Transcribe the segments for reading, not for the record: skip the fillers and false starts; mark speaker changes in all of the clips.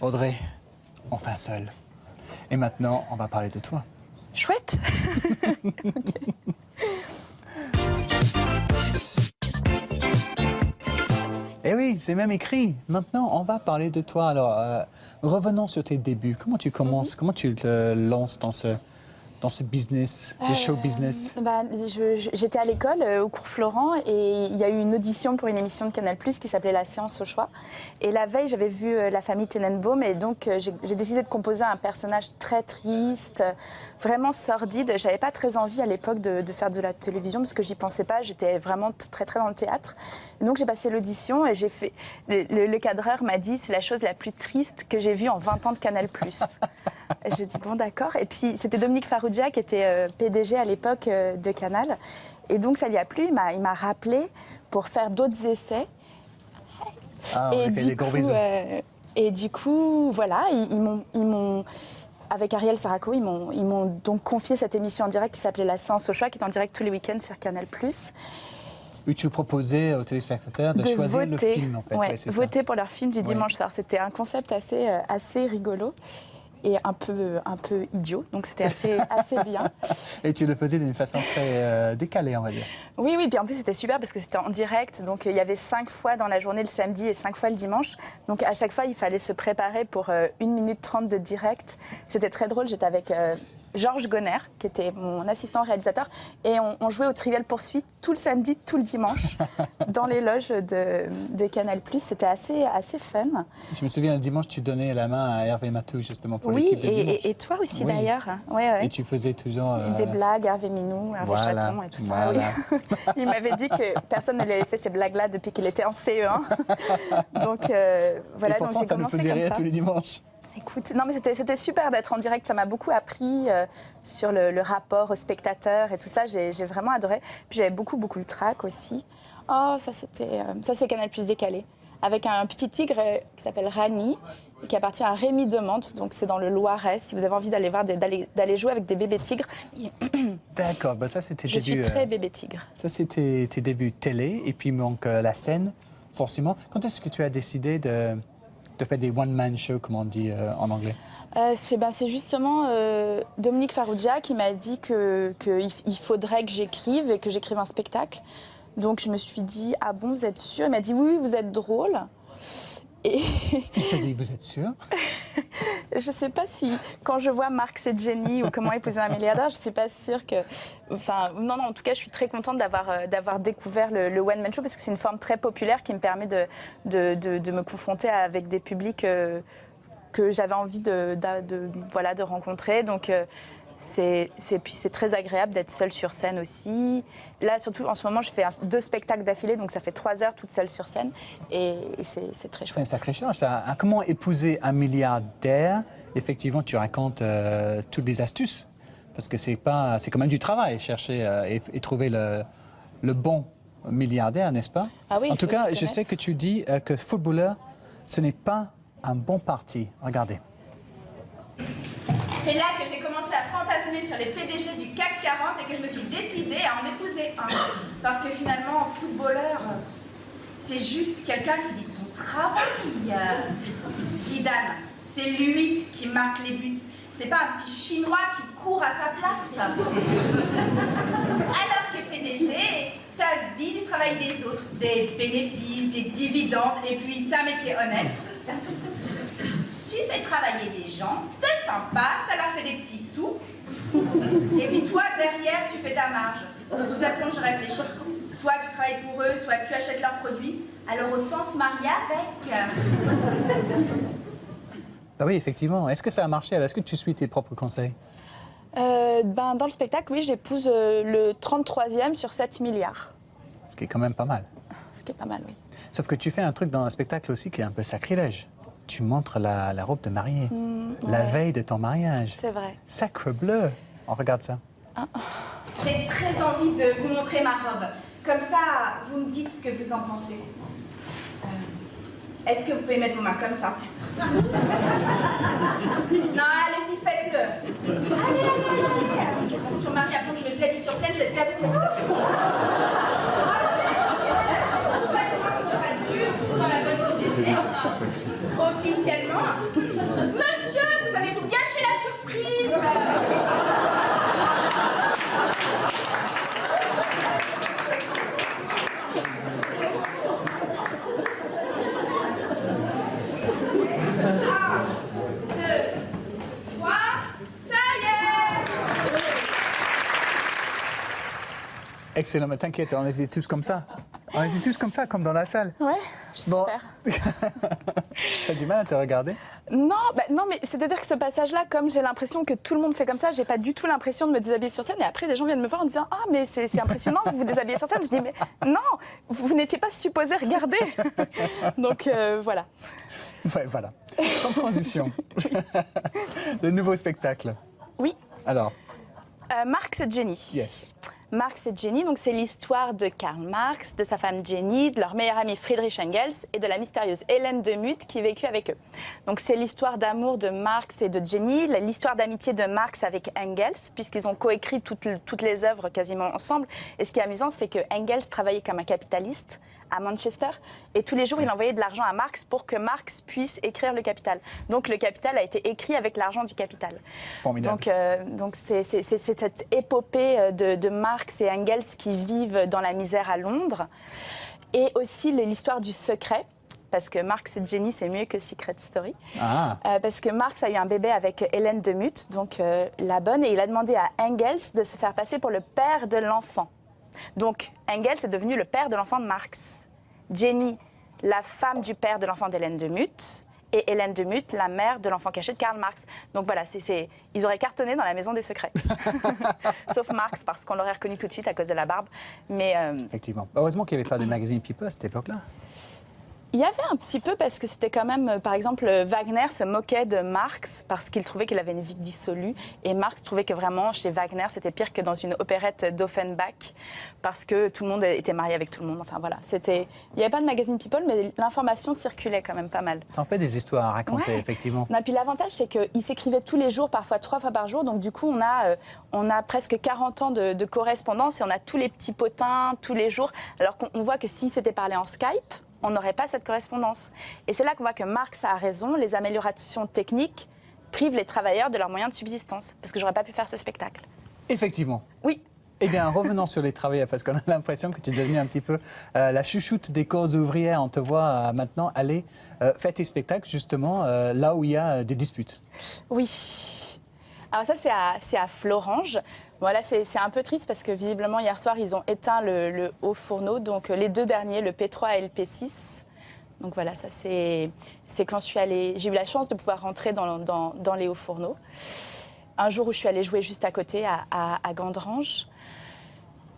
Speaker 1: Audrey, enfin seule. Et maintenant, on va parler de toi.
Speaker 2: Chouette.
Speaker 1: Eh oui, c'est même écrit. Maintenant, on va parler de toi. Alors, revenons sur tes débuts. Comment tu commences? Comment tu te lances dans ce business, le show business?
Speaker 2: J'étais à l'école, au cours Florent, et il y a eu une audition pour une émission de Canal+, qui s'appelait La séance au choix. Et la veille, j'avais vu La famille Tenenbaum, et donc j'ai décidé de composer un personnage très triste, vraiment sordide. J'avais pas très envie à l'époque de faire de la télévision, parce que j'y pensais pas, j'étais vraiment très très dans le théâtre. Et donc j'ai passé l'audition, et j'ai fait... Le cadreur m'a dit, c'est la chose la plus triste que j'ai vue en 20 ans de Canal+. J'ai dit, bon d'accord. Et puis c'était Dominique Farrugia qui était PDG à l'époque de Canal. Et donc ça lui a plu, il m'a rappelé pour faire d'autres essais.
Speaker 1: Ah, on a fait des gros bisous.
Speaker 2: Et du coup, voilà, ils m'ont avec Ariel Saraco, ils m'ont donc confié cette émission en direct qui s'appelait La séance au choix, qui est en direct tous les week-ends sur Canal+.
Speaker 1: Où tu proposais aux téléspectateurs de choisir
Speaker 2: voter,
Speaker 1: le film, en fait.
Speaker 2: ouais, voter pour leur film du dimanche soir. C'était un concept assez rigolo et un peu idiot, donc c'était assez bien.
Speaker 1: Et tu le faisais d'une façon très décalée, on va dire.
Speaker 2: Oui, puis en plus c'était super parce que c'était en direct, donc il y avait 5 fois dans la journée le samedi et 5 fois le dimanche. Donc à chaque fois, il fallait se préparer pour 1 minute 30 de direct. C'était très drôle, j'étais avec... Georges Gonner, qui était mon assistant réalisateur, et on jouait au Trivial Poursuite tout le samedi, tout le dimanche, dans les loges de Canal+. C'était assez fun.
Speaker 1: Je me souviens, le dimanche, tu donnais la main à Hervé Matou, justement, pour
Speaker 2: oui,
Speaker 1: l'équipe de dimanche.
Speaker 2: Et toi aussi,
Speaker 1: oui.
Speaker 2: d'ailleurs. Ouais.
Speaker 1: Et tu faisais toujours...
Speaker 2: Des blagues, Hervé Minou, Hervé Chaton et tout ça.
Speaker 1: Voilà.
Speaker 2: Oui. Il m'avait dit que personne ne lui avait fait ces blagues-là depuis qu'il était en CE1. Donc, voilà,
Speaker 1: et pourtant,
Speaker 2: donc j'ai
Speaker 1: ça nous
Speaker 2: commencé
Speaker 1: faisait
Speaker 2: comme
Speaker 1: rire
Speaker 2: ça.
Speaker 1: tous les dimanches.
Speaker 2: Écoute, non mais c'était super d'être en direct, ça m'a beaucoup appris sur le rapport au spectateur et tout ça, j'ai vraiment adoré. Puis j'avais beaucoup le trac aussi. Oh, ça c'est Canal+ décalé, avec un petit tigre qui s'appelle Rani, et qui appartient à Rémi Demante, donc c'est dans le Loiret, si vous avez envie d'aller jouer avec des bébés tigres.
Speaker 1: D'accord, bah ça c'était
Speaker 2: Je suis très bébé tigre.
Speaker 1: Ça c'était tes débuts télé, et puis donc la scène, forcément. Quand est-ce que tu as décidé de faire des one-man shows, comme on dit en anglais?
Speaker 2: C'est justement Dominique Farrugia qui m'a dit qu'il faudrait que j'écrive et que j'écrive un spectacle. Donc je me suis dit, ah bon, vous êtes sûr? Il m'a dit, oui, vous êtes drôle. Et
Speaker 1: il t'a dit, vous êtes sûr?
Speaker 2: Je ne sais pas si, quand je vois Marc Sedgeny ou Comment épouser un milliardaire, je ne suis pas sûre que... Enfin, non, en tout cas, je suis très contente d'avoir découvert le one-man show parce que c'est une forme très populaire qui me permet de me confronter avec des publics que j'avais envie de rencontrer. Donc, c'est très agréable d'être seule sur scène aussi. Là, surtout, en ce moment, je fais 2 spectacles d'affilée, donc ça fait 3 heures toute seule sur scène. Et c'est très chouette.
Speaker 1: C'est un sacré challenge. Comment épouser un milliardaire? Effectivement, tu racontes toutes les astuces. Parce que c'est quand même du travail, chercher et trouver le bon milliardaire, n'est-ce pas?
Speaker 2: Ah oui,
Speaker 1: en tout cas, je sais que tu dis que footballeur, ce n'est pas un bon parti. Regardez.
Speaker 3: C'est là que j'ai commencé à fantasmer sur les PDG du CAC 40 et que je me suis décidée à en épouser un. Parce que finalement, footballeur, c'est juste quelqu'un qui vit de son travail. Zidane, c'est lui qui marque les buts. C'est pas un petit Chinois qui court à sa place. Alors que PDG, ça vit du travail des autres, des bénéfices, des dividendes, et puis c'est un métier honnête. Tu fais travailler des gens, c'est sympa, ça leur fait des petits sous. Et puis toi, derrière, tu fais ta marge. De toute façon, je réfléchis. Soit tu travailles pour eux, soit tu achètes leurs produits. Alors autant se marier avec.
Speaker 1: Bah oui, effectivement. Est-ce que ça a marché? Est-ce que tu suis tes propres conseils?
Speaker 2: Dans le spectacle, oui, j'épouse le 33e sur 7 milliards.
Speaker 1: Ce qui est quand même pas mal.
Speaker 2: Ce qui est pas mal, oui.
Speaker 1: Sauf que tu fais un truc dans un spectacle aussi qui est un peu sacrilège. Tu montres la robe de mariée, la veille de ton mariage.
Speaker 2: C'est vrai.
Speaker 1: Sacre bleu. On regarde ça.
Speaker 3: J'ai très envie de vous montrer ma robe. Comme ça, vous me dites ce que vous en pensez. Est-ce que vous pouvez mettre vos mains comme ça? Non, allez-y, faites-le. Allez. Attention, Marie, après que je me déshabille sur scène, je vais te perdre de réputation. Pas du tout dans la bonne société. Officiellement,
Speaker 1: Excellent, mais t'inquiète, on était tous comme ça. On était tous comme ça, comme dans la salle.
Speaker 2: Ouais,
Speaker 1: Bon.
Speaker 2: j'espère.
Speaker 1: T'as du mal à te regarder?
Speaker 2: Non, non, mais c'est-à-dire que ce passage-là, comme j'ai l'impression que tout le monde fait comme ça, j'ai pas du tout l'impression de me déshabiller sur scène. Et après, les gens viennent me voir en disant « Ah, mais c'est impressionnant, vous vous déshabillez sur scène ». Je dis « Mais non, vous n'étiez pas supposé regarder ». Donc, voilà.
Speaker 1: Ouais, voilà. Sans transition. Le nouveau spectacle.
Speaker 2: Oui,
Speaker 1: Alors,
Speaker 2: Marx et Jenny.
Speaker 1: yes.
Speaker 2: Marx et Jenny, donc c'est l'histoire de Karl Marx, de sa femme Jenny, de leur meilleur ami Friedrich Engels et de la mystérieuse Hélène de Muth qui vécut avec eux. Donc c'est l'histoire d'amour de Marx et de Jenny, l'histoire d'amitié de Marx avec Engels, puisqu'ils ont coécrit toutes les œuvres quasiment ensemble. Et ce qui est amusant, c'est que Engels travaillait comme un capitaliste à Manchester et tous les jours il envoyait de l'argent à Marx pour que Marx puisse écrire Le Capital. Donc Le Capital a été écrit avec l'argent du Capital.
Speaker 1: Formidable.
Speaker 2: Donc c'est cette épopée de Marx et Engels qui vivent dans la misère à Londres et aussi l'histoire du secret. Parce que Marx et Jenny, c'est mieux que Secret Story.
Speaker 1: Ah.
Speaker 2: Parce que Marx a eu un bébé avec Hélène de Muth, donc la bonne, et il a demandé à Engels de se faire passer pour le père de l'enfant. Donc Engels est devenu le père de l'enfant de Marx. Jenny, la femme du père de l'enfant d'Hélène de Muth, et Hélène de Muth, la mère de l'enfant caché de Karl Marx. Donc voilà, ils auraient cartonné dans la maison des secrets. Sauf Marx, parce qu'on l'aurait reconnu tout de suite à cause de la barbe. Mais
Speaker 1: Effectivement. Heureusement qu'il n'y avait pas de magazine People à cette époque-là.
Speaker 2: il y avait un petit peu, parce que c'était quand même, par exemple, Wagner se moquait de Marx parce qu'il trouvait qu'il avait une vie dissolue. Et Marx trouvait que vraiment, chez Wagner, c'était pire que dans une opérette d'Offenbach, parce que tout le monde était marié avec tout le monde. Enfin voilà, il n'y avait pas de magazine People, mais l'information circulait quand même pas mal.
Speaker 1: Ça en fait des histoires à raconter,
Speaker 2: Ouais.
Speaker 1: effectivement.
Speaker 2: Non, puis l'avantage, c'est qu'il s'écrivait tous les jours, parfois 3 fois par jour. Donc du coup, on a presque 40 ans de correspondance et on a tous les petits potins tous les jours. Alors qu'on voit que si c'était parlé en Skype, on n'aurait pas cette correspondance. Et c'est là qu'on voit que Marx a raison, les améliorations techniques privent les travailleurs de leurs moyens de subsistance. Parce que j'aurais pas pu faire ce spectacle.
Speaker 1: Effectivement.
Speaker 2: Oui.
Speaker 1: Eh bien, revenons sur les travailleurs, parce qu'on a l'impression que tu es devenue un petit peu la chouchoute des causes ouvrières. On te voit maintenant aller faire tes spectacles, justement, là où il y a des disputes.
Speaker 2: Oui. Alors ça, c'est à Florange. Voilà, c'est un peu triste parce que visiblement, hier soir, ils ont éteint le haut fourneau. Donc les deux derniers, le P3 et le P6. Donc voilà, ça c'est quand j'ai eu la chance de pouvoir rentrer dans les hauts fourneaux. Un jour où je suis allée jouer juste à côté, à Gandrange.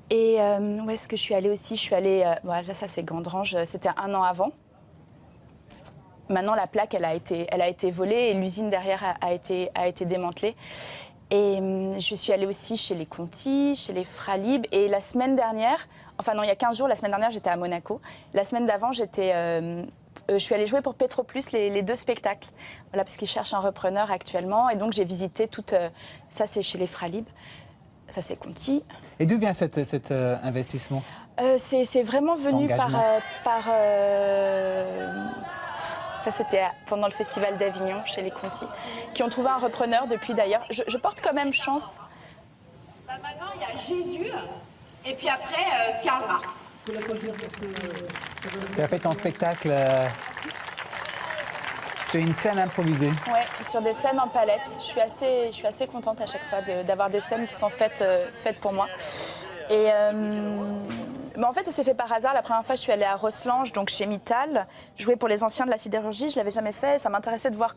Speaker 2: Et où est-ce que je suis allée aussi? Je suis allée, voilà, ça c'est Gandrange, c'était 1 an avant. Maintenant, la plaque, elle a été volée et l'usine derrière a été démantelée. Et je suis allée aussi chez les Conti, chez les Fralib. Et la semaine dernière, enfin non, il y a 15 jours, la semaine dernière, j'étais à Monaco. La semaine d'avant, je suis allée jouer pour Petroplus les 2 spectacles. Voilà, parce qu'ils cherchent un repreneur actuellement. Et donc, j'ai visité ça, c'est chez les Fralib. Ça, c'est Conti.
Speaker 1: Et d'où vient cet investissement?
Speaker 2: C'est vraiment venu par ça, c'était pendant le Festival d'Avignon, chez les Conti, qui ont trouvé un repreneur depuis d'ailleurs. Je porte quand même chance.
Speaker 4: Bah maintenant, il y a Jésus, et puis après, Karl Marx.
Speaker 1: Tu as fait ton spectacle sur une scène improvisée.
Speaker 2: Ouais, sur des scènes en palette. Je suis assez contente à chaque fois d'avoir des scènes qui sont faites pour moi. Et mais en fait, ça s'est fait par hasard. La première fois, je suis allée à Rosselange, donc chez Mittal, jouer pour les anciens de la sidérurgie. Je l'avais jamais fait. Ça m'intéressait de voir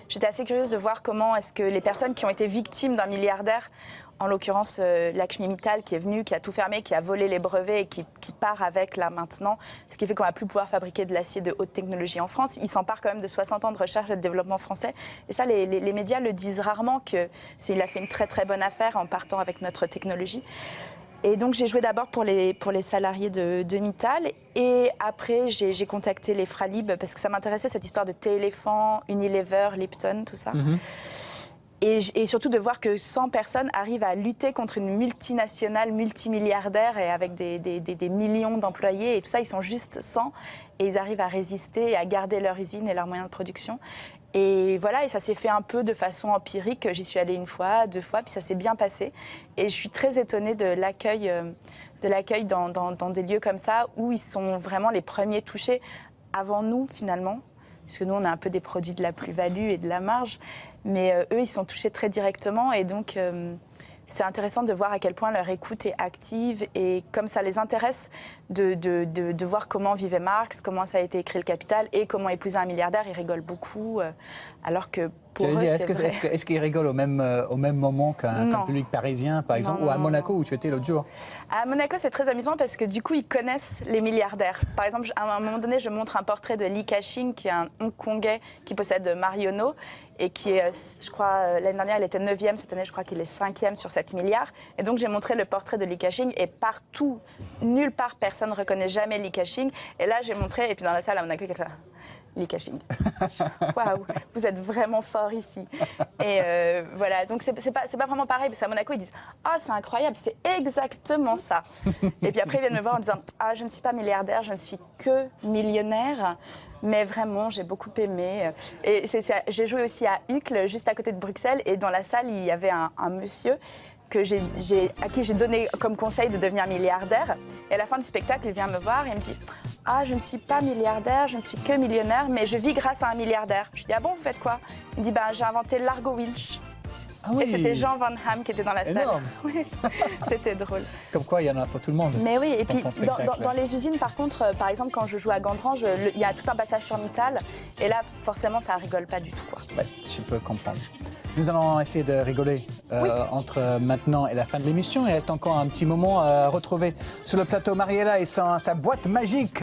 Speaker 2: j'étais assez curieuse de voir comment est-ce que les personnes qui ont été victimes d'un milliardaire, en l'occurrence Lakshmi Mittal, qui est venu, qui a tout fermé, qui a volé les brevets et qui part avec là maintenant, ce qui fait qu'on va plus pouvoir fabriquer de l'acier de haute technologie en France. Il s'empare quand même de 60 ans de recherche et de développement français. Et ça, les médias le disent rarement, qu'il a fait une très très bonne affaire en partant avec notre technologie. Et donc j'ai joué d'abord pour les salariés de Mittal et après j'ai contacté les Fralib parce que ça m'intéressait cette histoire de thé éléphant, Unilever, Lipton, tout ça. Mm-hmm. Et surtout de voir que 100 personnes arrivent à lutter contre une multinationale multimilliardaire et avec des millions d'employés et tout ça, ils sont juste 100 et ils arrivent à résister et à garder leur usine et leurs moyens de production. Et voilà, et ça s'est fait un peu de façon empirique. J'y suis allée 1 fois, 2 fois, puis ça s'est bien passé. Et je suis très étonnée de l'accueil dans des lieux comme ça, où ils sont vraiment les premiers touchés avant nous, finalement. Puisque nous, on a un peu des produits de la plus-value et de la marge. Mais eux, ils sont touchés très directement. Et donc, c'est intéressant de voir à quel point leur écoute est active et comme ça les intéresse de voir comment vivait Marx, comment ça a été écrit le Capital et comment épouser un milliardaire. Ils rigolent beaucoup, alors que pour eux,
Speaker 1: Dire,
Speaker 2: c'est vrai.
Speaker 1: est-ce qu'ils rigolent au même moment qu'un
Speaker 2: Non.
Speaker 1: public parisien, par exemple,
Speaker 2: Non,
Speaker 1: ou à
Speaker 2: non,
Speaker 1: Monaco, où tu étais l'autre jour?
Speaker 2: À Monaco, c'est très amusant parce que du coup, ils connaissent les milliardaires. Par exemple, à un moment donné, je montre un portrait de Li Ka-shing, qui est un Hongkongais qui possède Marionneau et qui est, je crois, l'année dernière, il était 9e, cette année, je crois qu'il est 5e sur 7 milliards. Et donc, j'ai montré le portrait de Li Ka-shing et partout, nulle part, personne ne reconnaît jamais Li Ka-shing. Et là, j'ai montré, et puis dans la salle à Monaco, quelqu'un... Li Ka-shing. Waouh, vous êtes vraiment fort ici. Et voilà, donc c'est pas vraiment pareil, parce qu'à Monaco, ils disent « Ah, c'est incroyable, c'est exactement ça ». Et puis après, ils viennent me voir en disant « Ah, je ne suis pas milliardaire, je ne suis que millionnaire ». Mais vraiment, j'ai beaucoup aimé. Et j'ai joué aussi à Uccle, juste à côté de Bruxelles, et dans la salle, il y avait un monsieur à qui j'ai donné comme conseil de devenir milliardaire. Et à la fin du spectacle, il vient me voir et il me dit « Ah, je ne suis pas milliardaire, je ne suis que millionnaire, mais je vis grâce à un milliardaire. » Je dis « Ah bon, vous faites quoi ?» Il me dit « J'ai inventé l'Argo Winch. »
Speaker 1: Ah oui.
Speaker 2: Et c'était Jean Van Hamme qui était dans la salle.
Speaker 1: Énorme.
Speaker 2: Oui, c'était drôle.
Speaker 1: Comme quoi, il y en a pour tout le monde.
Speaker 2: Mais oui, et
Speaker 1: dans
Speaker 2: puis
Speaker 1: ton spectacle.
Speaker 2: dans les usines, par contre, par exemple, quand je joue à Gandrange, il y a tout un passage sur Mittal. Et là, forcément, ça rigole pas du tout, quoi.
Speaker 1: Ouais, je peux comprendre. Nous allons essayer de rigoler entre maintenant et la fin de l'émission. Il reste encore un petit moment à retrouver sur le plateau Mariella et sa boîte magique.